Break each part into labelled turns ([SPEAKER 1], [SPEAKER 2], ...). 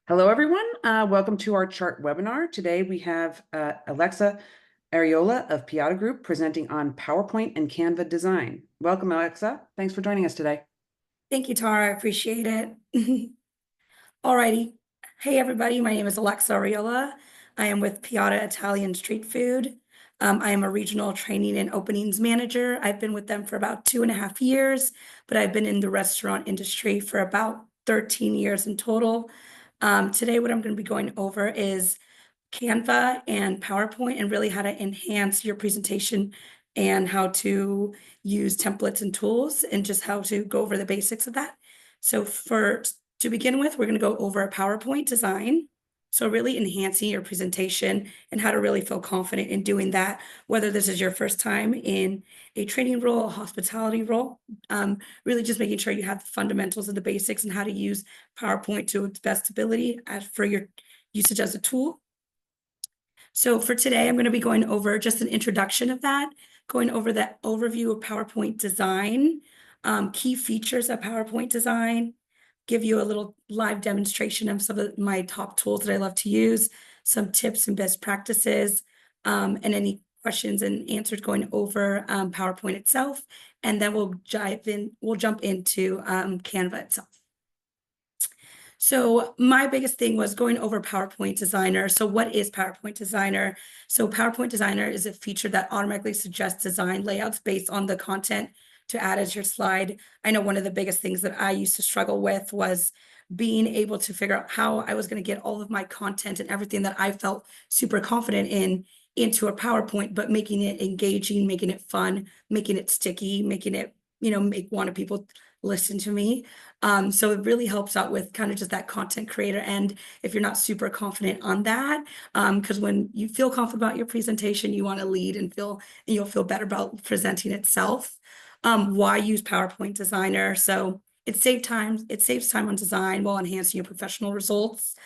[SPEAKER 1] Hello, everyone. Welcome to our chart webinar. Today we have Alexa Arreola of Piada Group presenting on PowerPoint and Canva design. Welcome, Alexa. Thanks for joining us today.
[SPEAKER 2] Thank you, Tara. I appreciate it. Alrighty. Hey, everybody. My name is Alexa Arreola. I am with Piada Italian Street Food. I am a regional training and openings manager. I've been with them for about 2.5 years, but I've been in the restaurant industry for about 13 years in total. Today, what I'm going to be going over is Canva and PowerPoint and really how to enhance your presentation and how to use templates and tools and just how to go over the basics of that. So to begin with, we're going to go over a PowerPoint design. So really enhancing your presentation and how to really feel confident in doing that, whether this is your first time in a training role, a hospitality role, really just making sure you have the fundamentals and the basics and how to use PowerPoint to its best ability for your usage as a tool. So for today, I'm going to be going over just an introduction of that, going over the overview of PowerPoint design, key features of PowerPoint design, give you a little live demonstration of some of my top tools that I love to use, some tips and best practices, and any questions and answers going over PowerPoint itself. And then we'll jump into Canva itself. So my biggest thing was going over PowerPoint Designer. So what is PowerPoint Designer? So PowerPoint Designer is a feature that automatically suggests design layouts based on the content to add as your slide. I know one of the biggest things that I used to struggle with was being able to figure out how I was going to get all of my content and everything that I felt super confident in into a PowerPoint, but making it engaging, making it fun, making it sticky, making it, make want people listen to me. So it really helps out with kind of just that content creator end if you're not super confident on that. Because when you feel confident about your presentation, you want to lead and you'll feel better about presenting itself. Why use PowerPoint Designer? So it saves time on design while enhancing your professional results.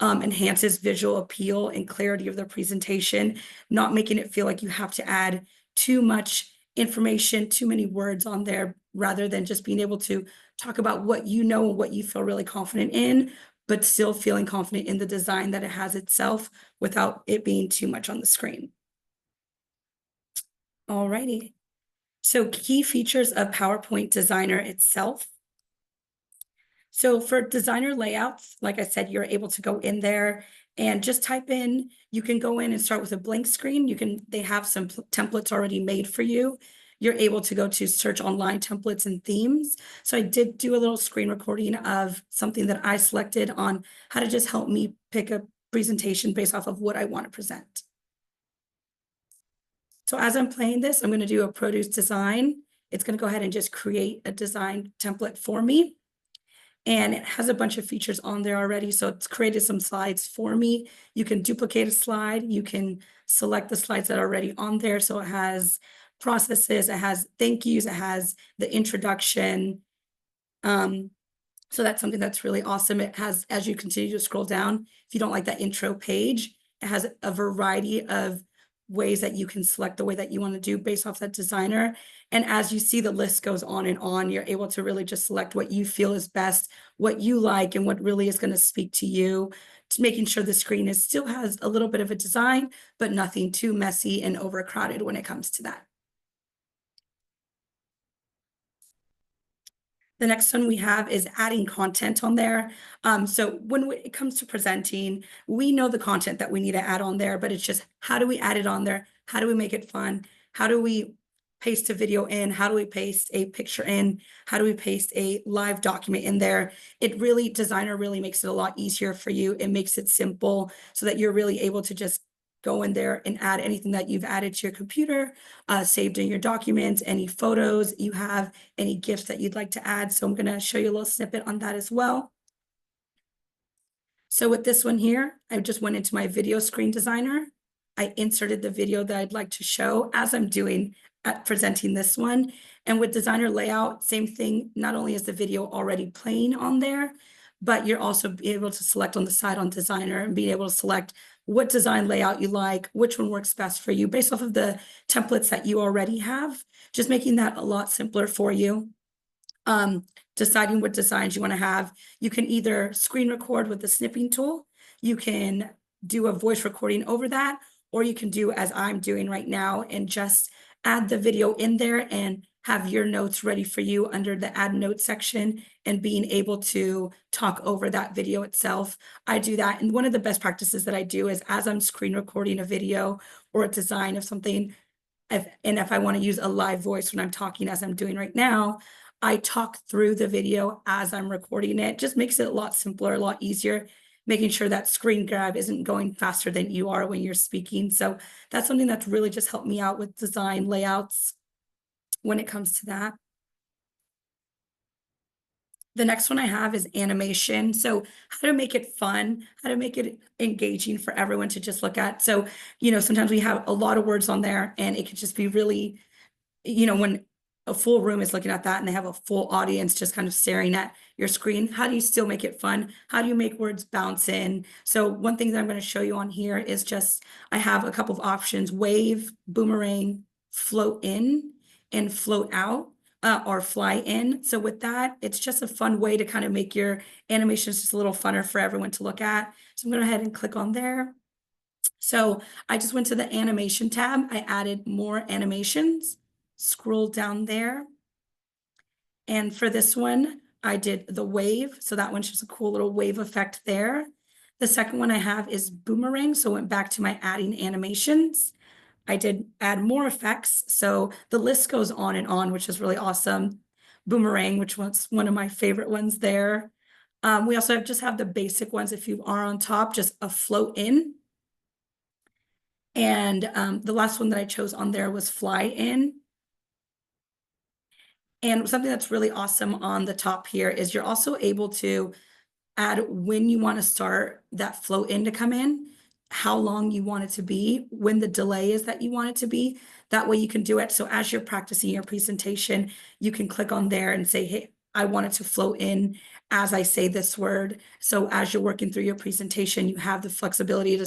[SPEAKER 2] Enhances visual appeal and clarity of the presentation, not making it feel like you have to add too much information, too many words on there, rather than just being able to talk about what you know and what you feel really confident in, but still feeling confident in the design that it has itself without it being too much on the screen. Alrighty. So key features of PowerPoint Designer itself. So for designer layouts, like I said, you're able to go in there and just type in, you can go in and start with a blank screen. They have some templates already made for you. You're able to go to search online templates and themes. So I did do a little screen recording of something that I selected on how to just help me pick a presentation based off of what I want to present. So as I'm playing this, I'm going to do a produce design. It's going to go ahead and just create a design template for me. And it has a bunch of features on there already. So it's created some slides for me. You can duplicate a slide. You can select the slides that are already on there. So it has processes, it has thank yous, it has the introduction. So that's something that's really awesome. It has, as you continue to scroll down, if you don't like that intro page, it has a variety of ways that you can select the way that you want to do based off that designer. And as you see, the list goes on and on. You're able to really just select what you feel is best, what you like, and what really is going to speak to you, to making sure the screen still has a little bit of a design, but nothing too messy and overcrowded when it comes to that. The next one we have is adding content on there. So when it comes to presenting, we know the content that we need to add on there, but it's just how do we add it on there? How do we make it fun? How do we paste a video in? How do we paste a picture in? How do we paste a live document in there? Designer really makes it a lot easier for you. It makes it simple so that you're really able to just go in there and add anything that you've added to your computer, saved in your documents, any photos you have, any GIFs that you'd like to add. So I'm going to show you a little snippet on that as well. So with this one here, I just went into my video screen designer. I inserted the video that I'd like to show as I'm doing presenting this one. And with designer layout, same thing. Not only is the video already playing on there, but you're also able to select on the side on designer and being able to select what design layout you like, which one works best for you based off of the templates that you already have, just making that a lot simpler for you. deciding what designs you want to have. You can either screen record with the snipping tool, you can do a voice recording over that, or you can do as I'm doing right now and just add the video in there and have your notes ready for you under the add notes section and being able to talk over that video itself. I do that. And one of the best practices that I do is as I'm screen recording a video or a design of something, if I want to use a live voice when I'm talking, as I'm doing right now, I talk through the video as I'm recording it. Just makes it a lot simpler, a lot easier, making sure that screen grab isn't going faster than you are when you're speaking. So that's something that's really just helped me out with design layouts when it comes to that. The next one I have is animation. So how to make it fun, how to make it engaging for everyone to just look at. So, sometimes we have a lot of words on there and it could just be really, when a full room is looking at that and they have a full audience just kind of staring at your screen, how do you still make it fun? How do you make words bounce in? So one thing that I'm going to show you on here is just, I have a couple of options: wave, boomerang, float in, and float out. Or fly in. So with that, it's just a fun way to kind of make your animations just a little funner for everyone to look at. So I'm going to go ahead and click on there. So I just went to the animation tab. I added more animations, scroll down there. And for this one, I did the wave. So that one's just a cool little wave effect there. The second one I have is boomerang. So I went back to my adding animations. I did add more effects. So the list goes on and on, which is really awesome. Boomerang, which was one of my favorite ones there. We also just have the basic ones. If you are on top, just a float in. And the last one that I chose on there was fly in. And something that's really awesome on the top here is you're also able to add when you want to start that flow in to come in, how long you want it to be, when the delay is that you want it to be. That way you can do it. So as you're practicing your presentation, you can click on there and say, hey, I want it to flow in as I say this word. So as you're working through your presentation, you have the flexibility to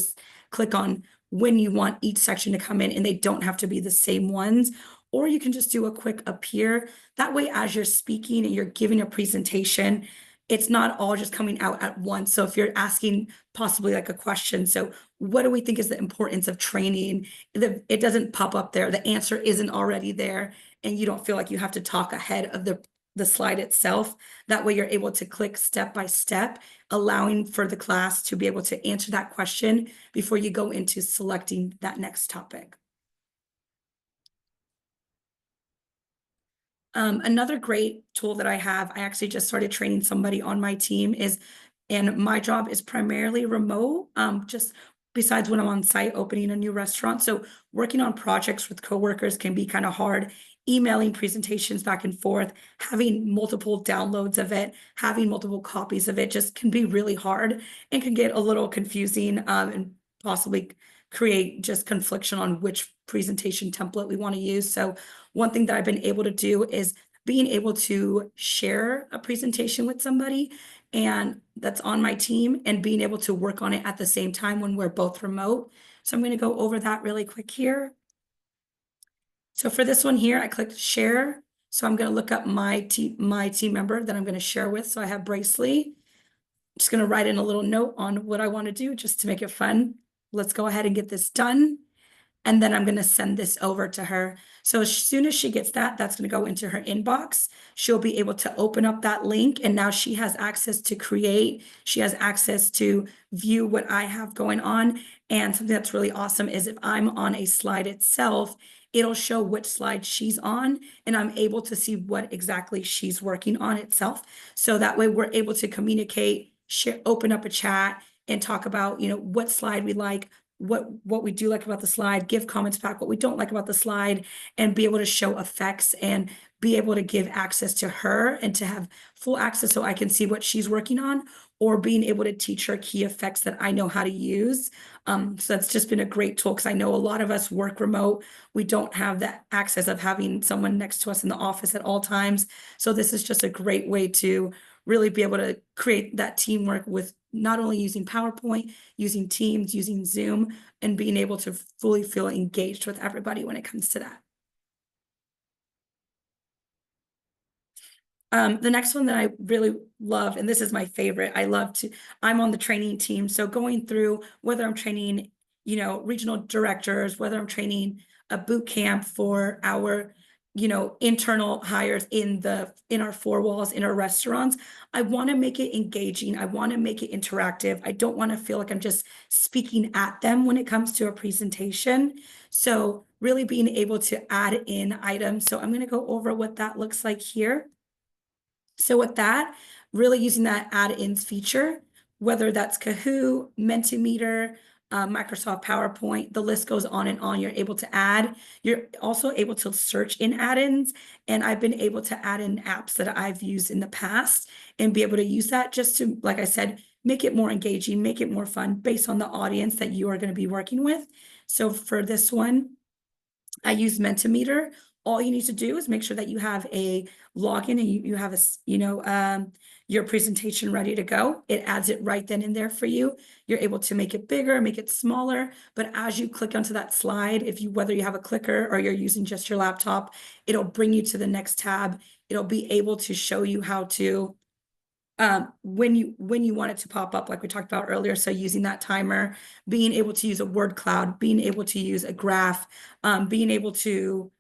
[SPEAKER 2] click on when you want each section to come in, and they don't have to be the same ones. Or you can just do a quick appear. That way, as you're speaking and you're giving a presentation, it's not all just coming out at once. So if you're asking possibly like a question, so what do we think is the importance of training? It doesn't pop up there. The answer isn't already there, and you don't feel like you have to talk ahead of the slide itself. That way you're able to click step by step, allowing for the class to be able to answer that question before you go into selecting that next topic. Another great tool that I have, I actually just started training somebody on my team and my job is primarily remote, just besides when I'm on site opening a new restaurant. So working on projects with coworkers can be kind of hard. Emailing presentations back and forth, having multiple downloads of it, having multiple copies of it just can be really hard and can get a little confusing, and possibly create just confliction on which presentation template we want to use. So one thing that I've been able to do is being able to share a presentation with somebody and that's on my team and being able to work on it at the same time when we're both remote. So I'm going to go over that really quick here. So for this one here, I clicked share. So I'm going to look up my team member that I'm going to share with. So I have Braceley. I'm just going to write in a little note on what I want to do just to make it fun. Let's go ahead and get this done. And then I'm going to send this over to her. So as soon as she gets that, that's going to go into her inbox. She'll be able to open up that link. And now she has access to create. She has access to view what I have going on. And something that's really awesome is if I'm on a slide itself, it'll show which slide she's on. And I'm able to see what exactly she's working on itself. So that way we're able to communicate, share, open up a chat and talk about, what slide we like, what we do like about the slide, give comments back, what we don't like about the slide, and be able to show effects and be able to give access to her and to have full access so I can see what she's working on, or being able to teach her key effects that I know how to use. So that's just been a great tool because I know a lot of us work remote. We don't have that access of having someone next to us in the office at all times. So this is just a great way to really be able to create that teamwork with not only using PowerPoint, using Teams, using Zoom, and being able to fully feel engaged with everybody when it comes to that. The next one that I really love, and this is my favorite, I'm on the training team. So going through whether I'm training, regional directors, whether I'm training a boot camp for our, internal hires in our four walls, in our restaurants, I want to make it engaging. I want to make it interactive. I don't want to feel like I'm just speaking at them when it comes to a presentation. So really being able to add in items. So I'm going to go over what that looks like here. So with that, really using that add-ins feature, whether that's Kahoot, Mentimeter, Microsoft PowerPoint, the list goes on and on. You're able to add. You're also able to search in add-ins. And I've been able to add in apps that I've used in the past and be able to use that just to, like I said, make it more engaging, make it more fun based on the audience that you are going to be working with. So for this one, I use Mentimeter. All you need to do is make sure that you have a login and you have your presentation ready to go. It adds it right then and there for you. You're able to make it bigger, make it smaller. But as you click onto that slide, whether you have a clicker or you're using just your laptop, it'll bring you to the next tab. It'll be able to show you how to when you want it to pop up, like we talked about earlier. So using that timer, being able to use a word cloud, being able to use a graph, being able to,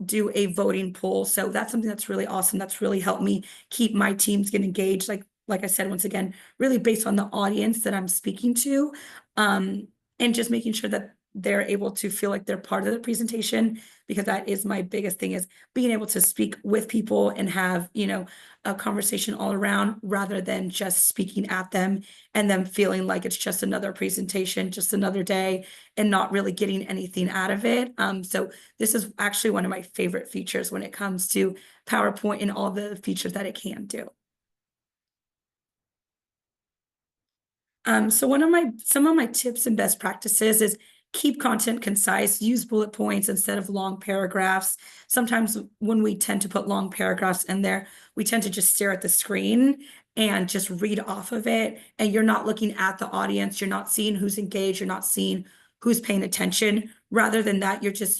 [SPEAKER 2] do a voting poll. So that's something that's really awesome. That's really helped me keep my teams get engaged. Like I said, once again, really based on the audience that I'm speaking to, and just making sure that they're able to feel like they're part of the presentation, because that is my biggest thing, is being able to speak with people and have, a conversation all around rather than just speaking at them and them feeling like it's just another presentation, just another day, and not really getting anything out of it. So this is actually one of my favorite features when it comes to PowerPoint and all the features that it can do. So some of my tips and best practices is keep content concise, use bullet points instead of long paragraphs. Sometimes when we tend to put long paragraphs in there, we tend to just stare at the screen and just read off of it. And you're not looking at the audience. You're not seeing who's engaged. You're not seeing who's paying attention. Rather than that, you're just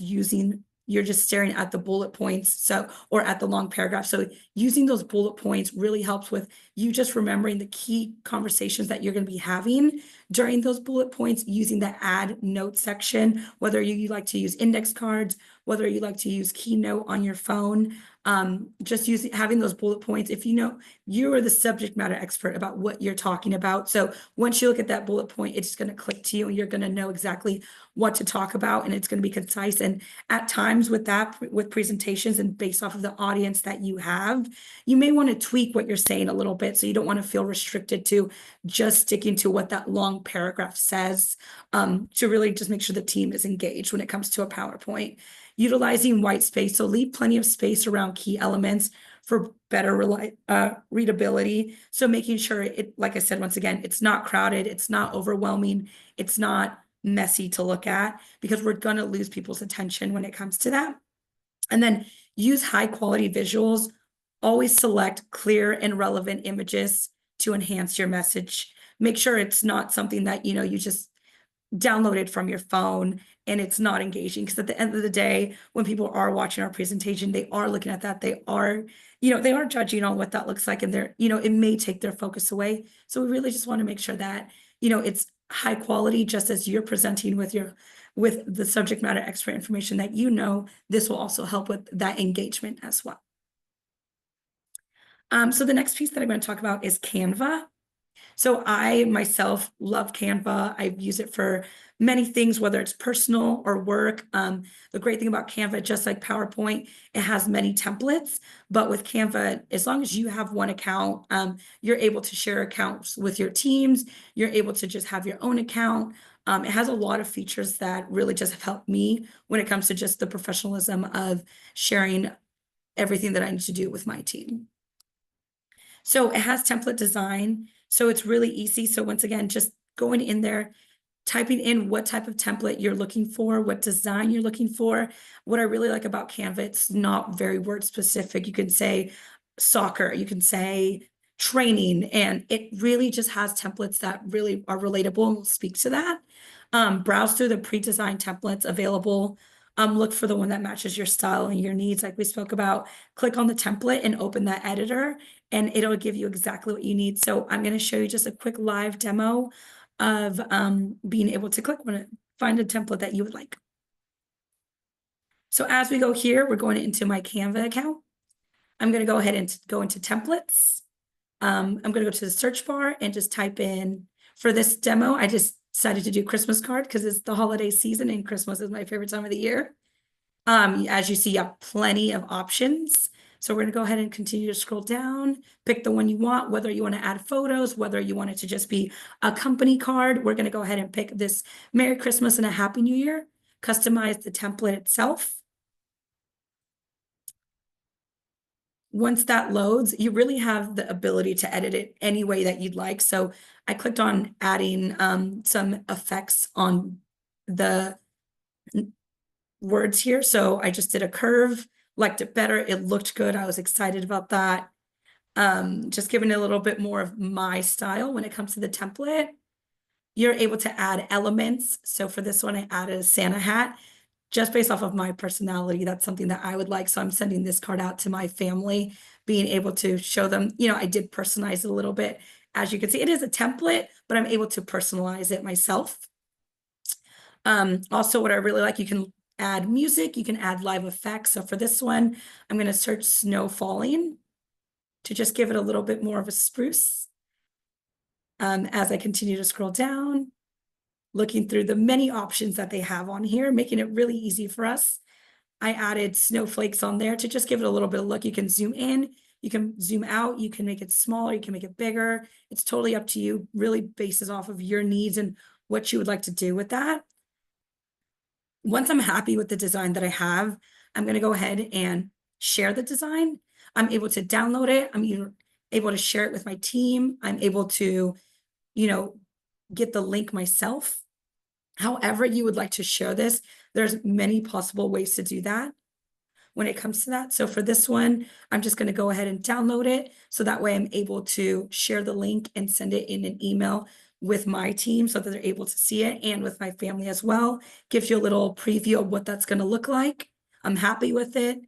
[SPEAKER 2] staring at the bullet points, or at the long paragraph. So using those bullet points really helps with you just remembering the key conversations that you're going to be having during those bullet points, using the add note section, whether you like to use index cards, whether you like to use Keynote on your phone. Just having those bullet points, if you are the subject matter expert about what you're talking about. So once you look at that bullet point, it's going to click to you and you're going to know exactly what to talk about, and it's going to be concise. And at times with presentations and based off of the audience that you have, you may want to tweak what you're saying a little bit. So you don't want to feel restricted to just sticking to what that long paragraph says, to really just make sure the team is engaged when it comes to a PowerPoint. Utilizing white space, so leave plenty of space around key elements for better readability. So making sure like I said, once again, it's not crowded, it's not overwhelming, it's not messy to look at, because we're going to lose people's attention when it comes to that. And then use high quality visuals. Always select clear and relevant images to enhance your message. Make sure it's not something that, you just downloaded from your phone and it's not engaging, because at the end of the day, when people are watching our presentation, they are looking at that. They are judging on what that looks like, and it may take their focus away. So we really just want to make sure that, it's high quality, just as you're presenting with the subject matter expert information that this will also help with that engagement as well. So the next piece that I'm going to talk about is Canva. So I myself love Canva. I use it for many things, whether it's personal or work. The great thing about Canva, just like PowerPoint, it has many templates, but with Canva, as long as you have one account, you're able to share accounts with your teams. You're able to just have your own account. It has a lot of features that really just have helped me when it comes to just the professionalism of sharing everything that I need to do with my team. So it has template design. So it's really easy. So once again, just going in there, typing in what type of template you're looking for, what design you're looking for. What I really like about Canva, it's not very word specific. You can say soccer, you can say training, and it really just has templates that really are relatable and will speak to that. Browse through the pre-designed templates available look for the one that matches your style and your needs, like we spoke about. Click on the template and open that editor, and it'll give you exactly what you need. So I'm going to show you just a quick live demo of being able to click on it, find a template that you would like. So as we go here, we're going into my Canva account. I'm going to go ahead and go into templates. I'm going to go to the search bar and just type in, for this demo, I just decided to do Christmas card because it's the holiday season and Christmas is my favorite time of the year. As you see, you have plenty of options. So we're going to go ahead and continue to scroll down, pick the one you want, whether you want to add photos, whether you want it to just be a company card. We're going to go ahead and pick this Merry Christmas and a Happy New Year, customize the template itself. Once that loads, you really have the ability to edit it any way that you'd like. So I clicked on adding some effects on the words here. So I just did a curve, liked it better. It looked good. I was excited about that. Just giving it a little bit more of my style when it comes to the template. You're able to add elements. So for this one, I added a Santa hat. Just based off of my personality, that's something that I would like. So I'm sending this card out to my family, being able to show them, I did personalize it a little bit. As you can see, it is a template, but I'm able to personalize it myself. Also, what I really like, you can add music, you can add live effects. So for this one, I'm going to search snow falling to just give it a little bit more of a spruce. As I continue to scroll down, looking through the many options that they have on here, making it really easy for us. I added snowflakes on there to just give it a little bit of look. You can zoom in, you can zoom out, you can make it smaller, you can make it bigger. It's totally up to you, really bases off of your needs and what you would like to do with that. Once I'm happy with the design that I have, I'm going to go ahead and share the design. I'm able to download it. I'm able to share it with my team. I'm able to, get the link myself. However you would like to share this, there's many possible ways to do that when it comes to that. So for this one, I'm just going to go ahead and download it. So that way I'm able to share the link and send it in an email with my team so that they're able to see it, and with my family as well. Gives you a little preview of what that's going to look like. I'm happy with it.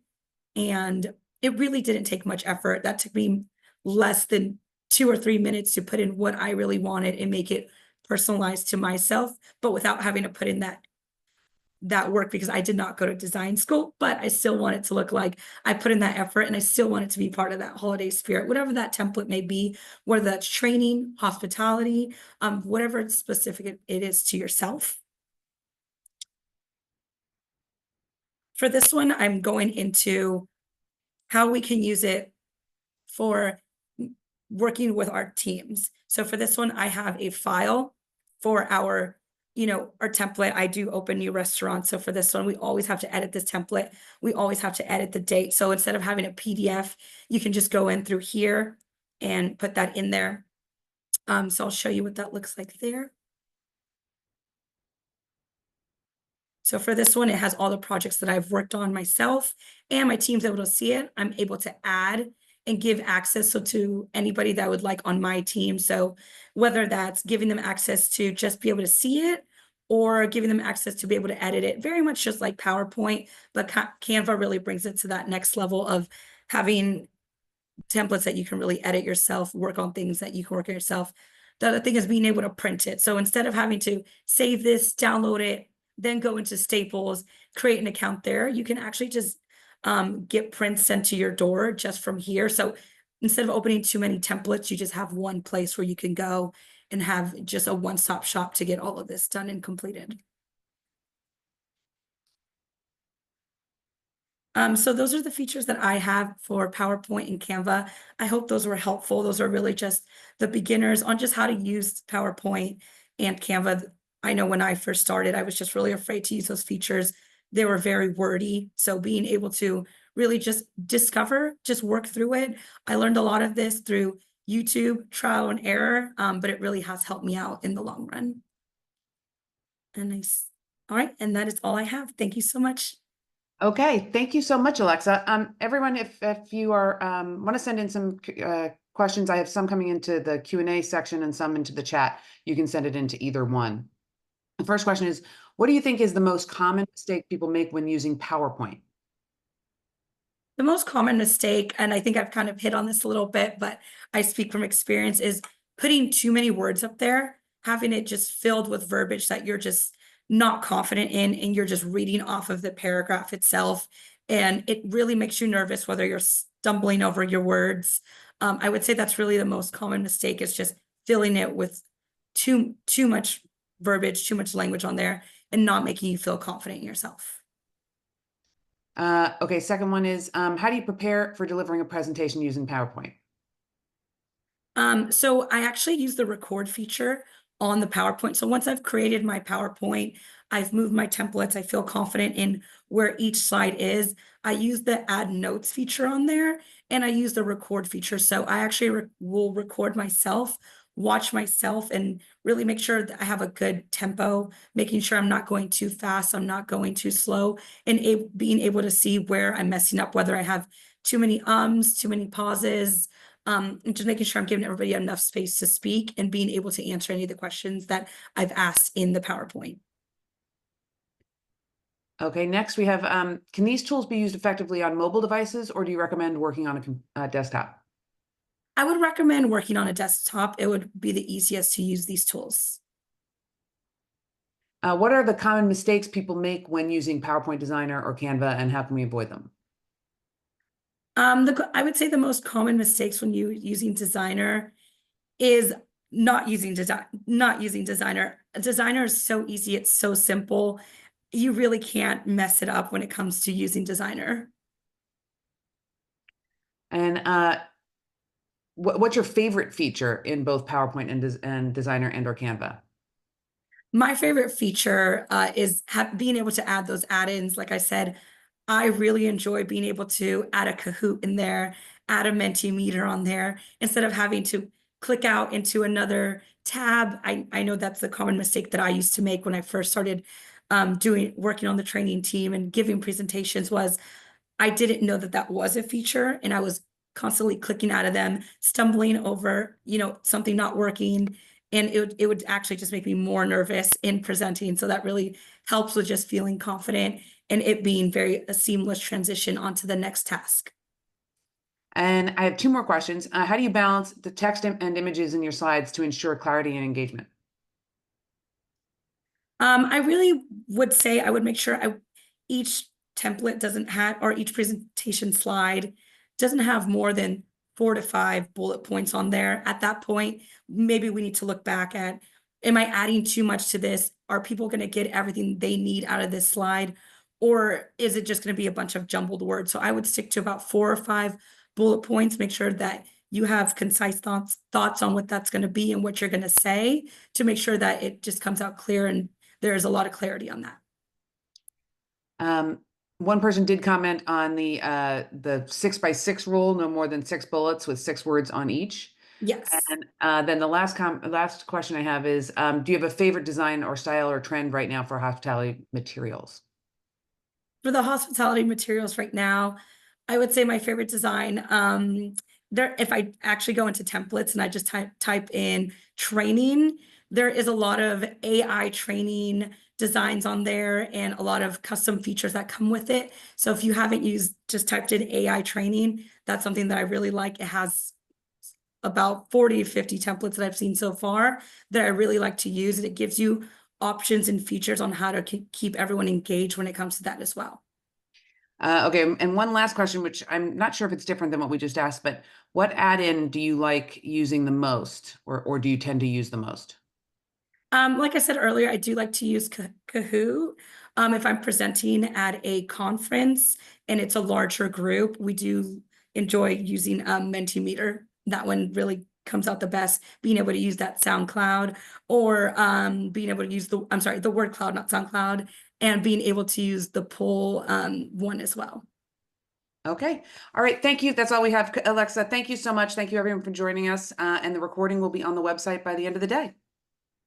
[SPEAKER 2] And it really didn't take much effort. That took me less than 2 or 3 minutes to put in what I really wanted and make it personalized to myself, but without having to put in that work, because I did not go to design school, but I still want it to look like I put in that effort, and I still want it to be part of that holiday spirit, whatever that template may be, whether that's training, hospitality, whatever specific it is to yourself. For this one, I'm going into how we can use it for working with our teams. So for this one, I have a file for our template. I do open new restaurants. So for this one, we always have to edit this template. We always have to edit the date. So instead of having a PDF, you can just go in through here and put that in there. So I'll show you what that looks like there. So for this one, it has all the projects that I've worked on myself, and my team's able to see it. I'm able to add and give access to anybody that would like on my team. So whether that's giving them access to just be able to see it, or giving them access to be able to edit it, very much just like PowerPoint, but Canva really brings it to that next level of having templates that you can really edit yourself, work on things that you can work on yourself. The other thing is being able to print it. So instead of having to save this, download it, then go into Staples, create an account there, you can actually just get prints sent to your door just from here. So instead of opening too many templates, you just have one place where you can go and have just a one-stop shop to get all of this done and completed. So those are the features that I have for PowerPoint and Canva. I hope those were helpful. Those are really just the beginners on just how to use PowerPoint and Canva. I know when I first started, I was just really afraid to use those features. They were very wordy. So being able to really just discover, just work through it. I learned a lot of this through YouTube, trial and error, but it really has helped me out in the long run. And all right, and that is all I have. Thank you so much.
[SPEAKER 1] Okay, thank you so much, Alexa. Everyone, if you are want to send in some questions, I have some coming into the Q&A section and some into the chat. You can send it into either one. The first question is, what do you think is the most common mistake people make when using PowerPoint?
[SPEAKER 2] The most common mistake, and I think I've kind of hit on this a little bit, but I speak from experience, is putting too many words up there, having it just filled with verbiage that you're just not confident in, and you're just reading off of the paragraph itself. And it really makes you nervous whether you're stumbling over your words. I would say that's really the most common mistake, is just filling it with too much verbiage, too much language on there, and not making you feel confident in yourself.
[SPEAKER 1] Okay, second one is, how do you prepare for delivering a presentation using PowerPoint?
[SPEAKER 2] So I actually use the record feature on the PowerPoint. So once I've created my PowerPoint, I've moved my templates, I feel confident in where each slide is. I use the add notes feature on there, and I use the record feature. So I actually will record myself, watch myself, and really make sure that I have a good tempo, making sure I'm not going too fast, I'm not going too slow, and being able to see where I'm messing up, whether I have too many ums, too many pauses, and just making sure I'm giving everybody enough space to speak and being able to answer any of the questions that I've asked in the PowerPoint.
[SPEAKER 1] Okay, next we have, can these tools be used effectively on mobile devices, or do you recommend working on a desktop?
[SPEAKER 2] I would recommend working on a desktop. It would be the easiest to use these tools.
[SPEAKER 1] What are the common mistakes people make when using PowerPoint Designer or Canva, and how can we avoid them?
[SPEAKER 2] I would say the most common mistakes when you using Designer is not using Designer. Designer is so easy, it's so simple. You really can't mess it up when it comes to using Designer.
[SPEAKER 1] And what's your favorite feature in both PowerPoint and Designer and or Canva?
[SPEAKER 2] My favorite feature is being able to add those add-ins. Like I said, I really enjoy being able to add a Kahoot in there, add a Mentimeter on there, instead of having to click out into another tab. I know that's the common mistake that I used to make when I first started working on the training team and giving presentations, was I didn't know that that was a feature, and I was constantly clicking out of them, stumbling over, something not working, and it would actually just make me more nervous in presenting. So that really helps with just feeling confident and it being a seamless transition onto the next task.
[SPEAKER 1] And I have two more questions. How do you balance the text and images in your slides to ensure clarity and engagement?
[SPEAKER 2] I really would say I would make sure each template doesn't have, or each presentation slide doesn't have more than 4 to 5 bullet points on there. At that point, maybe we need to look back at, am I adding too much to this? Are people going to get everything they need out of this slide? Or is it just going to be a bunch of jumbled words? So I would stick to about 4 or 5 bullet points, make sure that you have concise thoughts on what that's going to be and what you're going to say, to make sure that it just comes out clear and there is a lot of clarity on that.
[SPEAKER 1] One person did comment on the 6x6 rule, no more than 6 bullets with 6 words on each.
[SPEAKER 2] Yes.
[SPEAKER 1] And then the last question I have is, do you have a favorite design or style or trend right now for hospitality materials?
[SPEAKER 2] For the hospitality materials right now, I would say my favorite design, if I actually go into templates and I just type in training, there is a lot of AI training designs on there and a lot of custom features that come with it. So if you haven't just typed in AI training, that's something that I really like. It has about 40 to 50 templates that I've seen so far that I really like to use, and it gives you options and features on how to keep everyone engaged when it comes to that as well.
[SPEAKER 1] Okay, and one last question, which I'm not sure if it's different than what we just asked, but what add-in do you like using the most, or do you tend to use the most?
[SPEAKER 2] Like I said earlier, I do like to use Kahoot. If I'm presenting at a conference and it's a larger group, we do enjoy using Mentimeter. That one really comes out the best, being able to use that SoundCloud, or being able to use the word cloud, not SoundCloud, and being able to use the poll one as well.
[SPEAKER 1] Okay. All right. Thank you. That's all we have, Alexa. Thank you so much. Thank you, everyone, for joining us. And the recording will be on the website by the end of the day.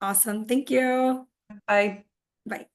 [SPEAKER 2] Awesome. Thank you.
[SPEAKER 1] Bye.
[SPEAKER 2] Bye.